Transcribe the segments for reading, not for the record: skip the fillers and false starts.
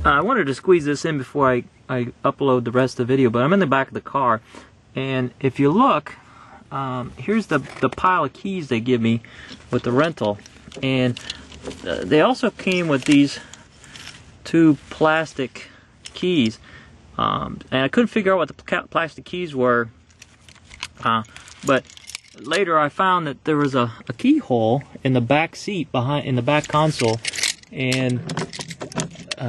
I wanted to squeeze this in before I upload the rest of the video, but I'm in the back of the car, and if you look, here's the pile of keys they give me with the rental, and they also came with these two plastic keys, and I couldn't figure out what the plastic keys were, but later I found that there was a keyhole in the back seat in the back console, and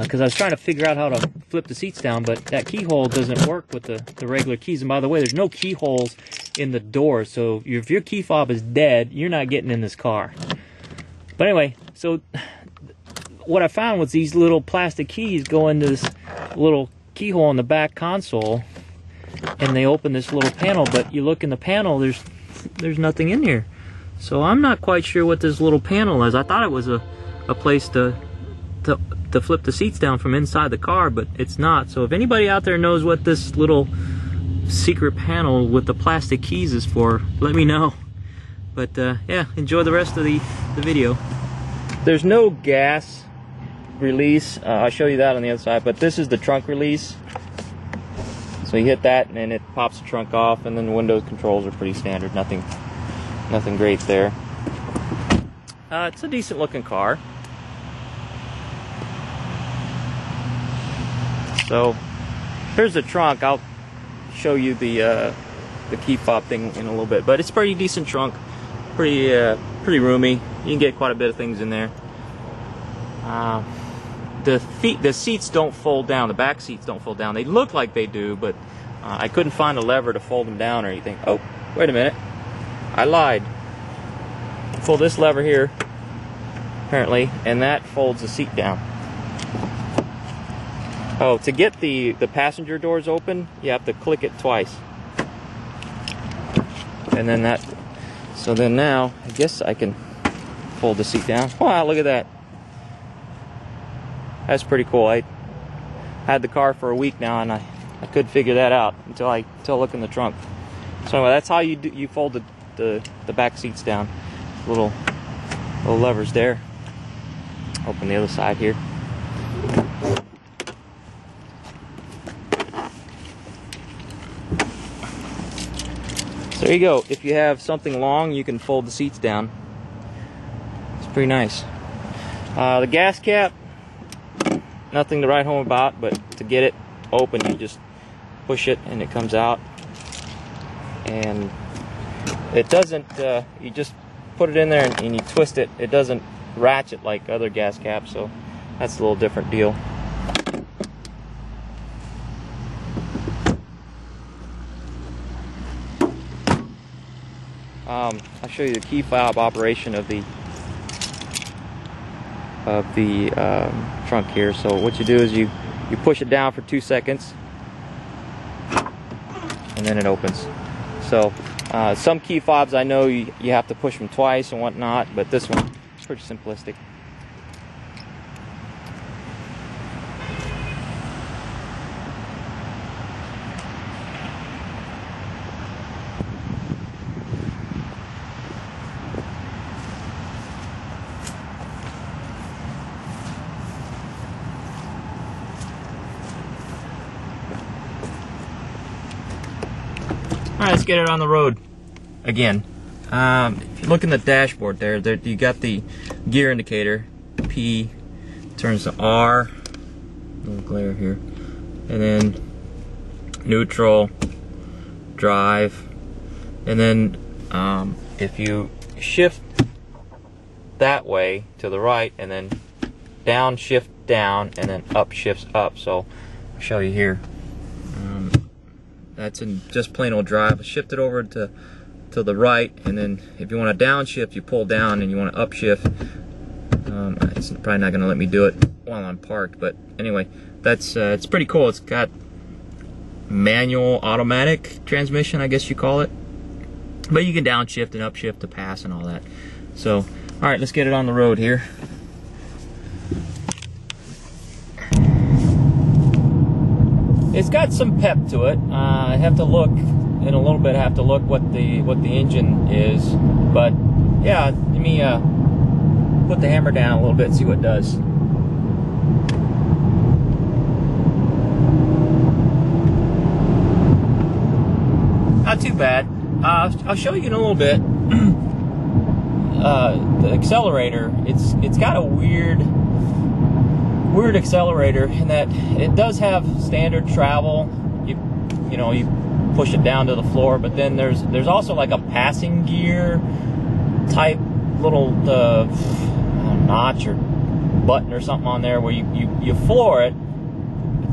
because I was trying to figure out how to flip the seats down, but that keyhole doesn't work with the regular keys. And by the way, there's no keyholes in the door, so if your key fob is dead, you're not getting in this car. But anyway, so what I found was these little plastic keys go into this little keyhole in the back console, and they open this little panel, but you look in the panel, there's nothing in here. So I'm not quite sure what this little panel is. I thought it was a place to flip the seats down from inside the car, but it's not. So if anybody out there knows what this little secret panel with the plastic keys is for, let me know. But yeah, enjoy the rest of the video. There's no gas release. I'll show you that on the other side, but this is the trunk release. So you hit that and then it pops the trunk off, and then the window controls are pretty standard. Nothing great there. It's a decent looking car. So here's the trunk. I'll show you the key fob thing in a little bit, but it's a pretty decent trunk, pretty roomy. You can get quite a bit of things in there. The seats don't fold down. The back seats don't fold down. They look like they do, but I couldn't find a lever to fold them down or anything. Oh, wait a minute. I lied. Pull this lever here, apparently, and that folds the seat down. Oh, to get the passenger doors open, you have to click it twice. And then that, so then now, I guess I can fold the seat down. Wow, look at that. That's pretty cool. I had the car for a week now, and I couldn't figure that out until I looked in the trunk. So anyway, that's how you fold the back seats down. Little levers there. Open the other side here. So there you go. If you have something long, you can fold the seats down. It's pretty nice. The gas cap, nothing to write home about, but to get it open, you just push it and it comes out. And it doesn't, you just put it in there and you twist it. It doesn't ratchet like other gas caps, so that's a little different deal. I'll show you the key fob operation of the trunk here. So what you do is you push it down for 2 seconds, and then it opens. So some key fobs I know you have to push them twice and whatnot, but this one is pretty simplistic. Alright, let's get it on the road again. If you look in the dashboard there, you got the gear indicator. P turns to R. A little glare here. And then neutral, drive. And then if you shift that way to the right, and then down shift down, and then up shifts up. So I'll show you here. That's in just plain old drive. Shift it over to the right, and then if you want to downshift, you pull down, and you want to upshift. It's probably not going to let me do it while I'm parked, but anyway, that's it's pretty cool. It's got manual automatic transmission, I guess you call it, but you can downshift and upshift to pass and all that. So, all right, let's get it on the road here. It's got some pep to it. I have to look in a little bit. I have to look what the engine is, but yeah, let me put the hammer down a little bit and see what it does. not too bad. I'll show you in a little bit. The accelerator, it's got a weird accelerator in that it does have standard travel. You know, you push it down to the floor, but then there's also like a passing gear type little notch or button or something on there where you floor it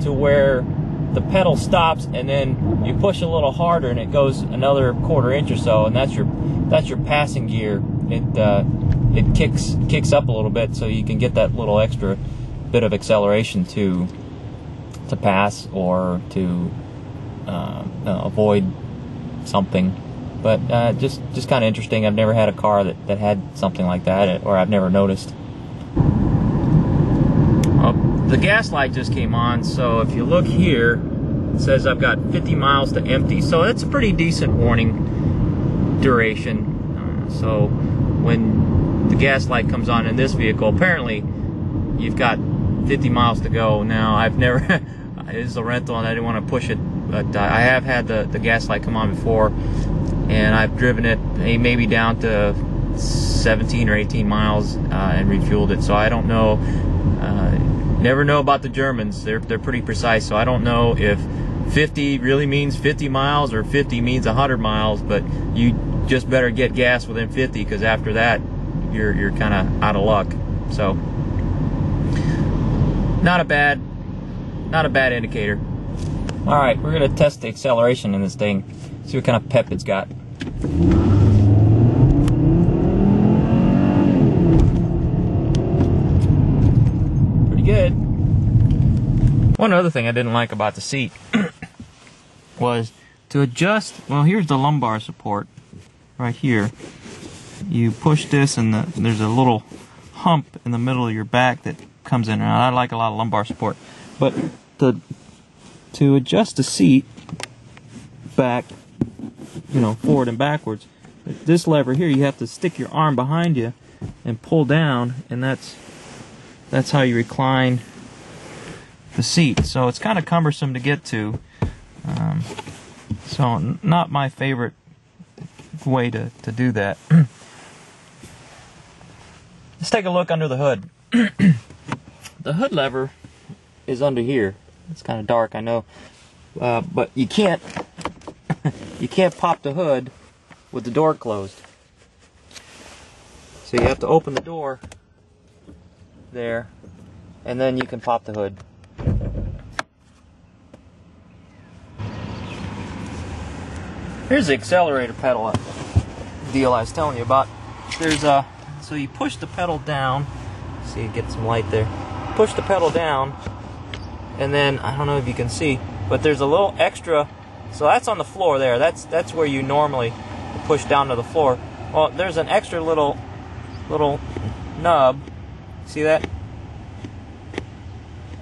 to where the pedal stops, and then you push a little harder and it goes another 1/4 inch or so, and that's your passing gear. It kicks up a little bit so you can get that little extra bit of acceleration to pass or to avoid something. But just kind of interesting. I've never had a car that had something like that, or I've never noticed. The gas light just came on, so if you look here, it says I've got 50 miles to empty, so that's a pretty decent warning duration. So when the gas light comes on in this vehicle, apparently you've got 50 miles to go. Now, I've never, it is a rental and I didn't want to push it, but I have had the gas light come on before, and I've driven it maybe down to 17 or 18 miles and refueled it, so I don't know. Never know about the Germans. They're pretty precise, so I don't know if 50 really means 50 miles or 50 means 100 miles, but you just better get gas within 50, because after that you're kind of out of luck. So not a bad indicator. All right, we're gonna test the acceleration in this thing, see what kind of pep it's got. Good. One other thing I didn't like about the seat was to adjust. Well, here's the lumbar support right here. You push this, and there's a little hump in the middle of your back that comes in and out. I like a lot of lumbar support, but to adjust the seat back, you know, forward and backwards, this lever here, you have to stick your arm behind you and pull down, and that's how you recline the seat. So it's kind of cumbersome to get to. So not my favorite way to do that. Let's take a look under the hood. The hood lever is under here. It's kind of dark, I know, but you can't pop the hood with the door closed. So you have to open the door there, and then you can pop the hood. Here's the accelerator pedal deal I was telling you about. So you push the pedal down. See, you get some light there. Push the pedal down, and then I don't know if you can see, but there's a little extra. So that's on the floor there. That's where you normally push down to the floor. Well, there's an extra little nub. See that?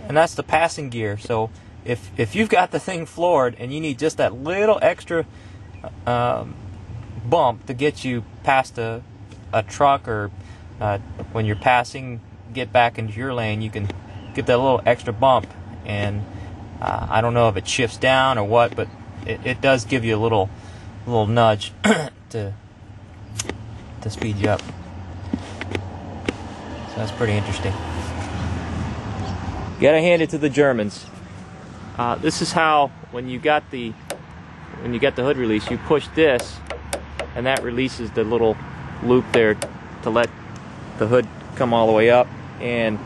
And that's the passing gear. So if you've got the thing floored and you need just that little extra bump to get you past a truck, or when you're passing, get back into your lane, you can get that little extra bump. And I don't know if it shifts down or what, but it does give you a little nudge to speed you up. So that's pretty interesting. Gotta hand it to the Germans. This is how, when you get the hood release, you push this, and that releases the little loop there to let the hood come all the way up. And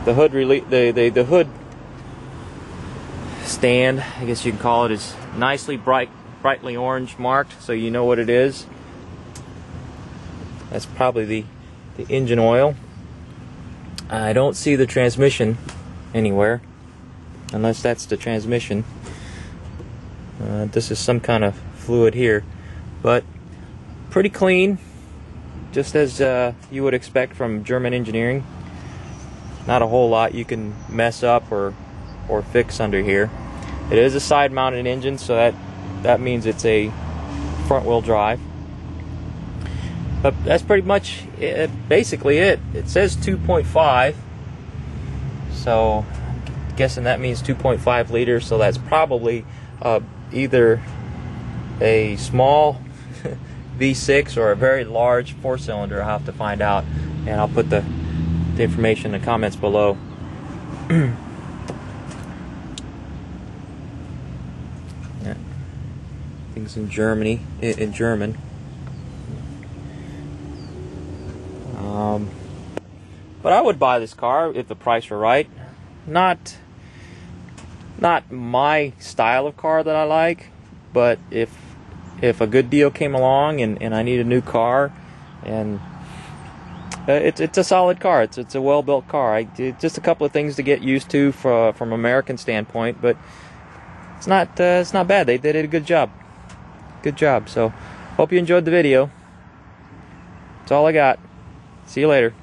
the hood the hood stand, I guess you can call it, is nicely brightly orange marked, so you know what it is. That's probably the engine oil. I don't see the transmission anywhere, unless that's the transmission. This is some kind of fluid here, but pretty clean, just as you would expect from German engineering. Not a whole lot you can mess up or fix under here. It is a side-mounted engine, so that means it's a front-wheel drive. But that's pretty much basically it. It says 2.5, so I'm guessing that means 2.5 liters. So that's probably either a small V6 or a very large 4-cylinder. I'll have to find out, and I'll put the information in the comments below. Yeah. Things in Germany, in German. But I would buy this car if the price were right. Not my style of car that I like, but if a good deal came along and I need a new car, and it's a solid car. It's a well-built car. Just a couple of things to get used to from an American standpoint, but it's not bad. They did a good job. Good job. So hope you enjoyed the video. That's all I got. See you later.